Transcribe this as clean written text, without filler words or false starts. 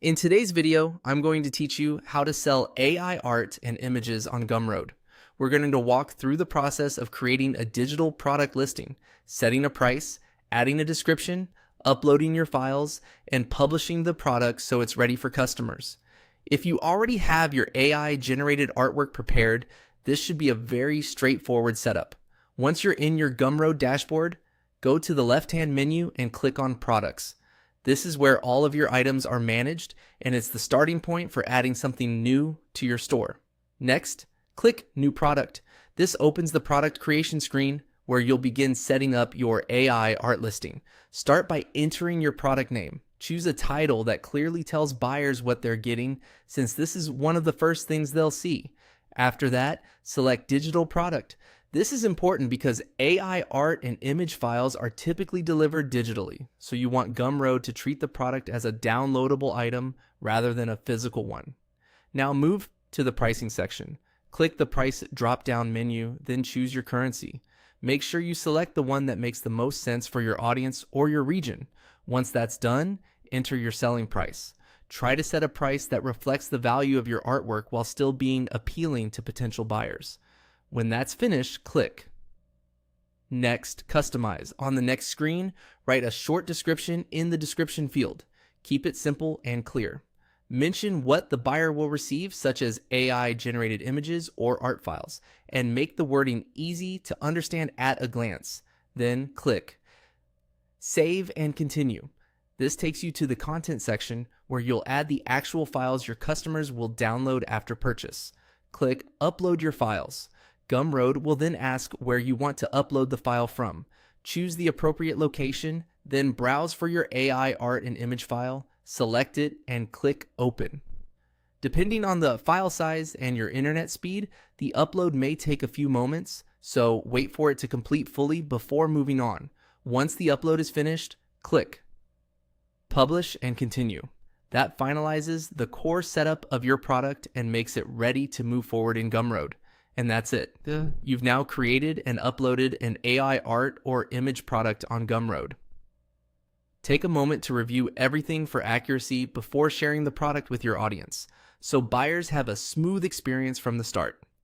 In today's video, I'm going to teach you how to sell AI art and images on Gumroad. We're going to walk through the process of creating a digital product listing, setting a price, adding a description, uploading your files, and publishing the product so it's ready for customers. If you already have your AI generated artwork prepared, this should be a very straightforward setup. Once you're in your Gumroad dashboard, go to the left-hand menu and click on Products. This is where all of your items are managed, and it's the starting point for adding something new to your store. Next, click New Product. This opens the product creation screen where you'll begin setting up your AI art listing. Start by entering your product name. Choose a title that clearly tells buyers what they're getting, since this is one of the first things they'll see. After that, select Digital Product. This is important because AI art and image files are typically delivered digitally, so you want Gumroad to treat the product as a downloadable item rather than a physical one. Now move to the pricing section. Click the price drop-down menu, then choose your currency. Make sure you select the one that makes the most sense for your audience or your region. Once that's done, enter your selling price. Try to set a price that reflects the value of your artwork while still being appealing to potential buyers. When that's finished, click Next, Customize. On the next screen, write a short description in the description field. Keep it simple and clear. Mention what the buyer will receive, such as AI-generated images or art files, and make the wording easy to understand at a glance. Then click Save and Continue. This takes you to the content section where you'll add the actual files your customers will download after purchase. Click Upload Your Files. Gumroad will then ask where you want to upload the file from. Choose the appropriate location, then browse for your AI art and image file, select it, and click Open. Depending on the file size and your internet speed, the upload may take a few moments, so wait for it to complete fully before moving on. Once the upload is finished, click Publish and Continue. That finalizes the core setup of your product and makes it ready to move forward in Gumroad. And that's it. You've now created and uploaded an AI art or image product on Gumroad. Take a moment to review everything for accuracy before sharing the product with your audience, so buyers have a smooth experience from the start.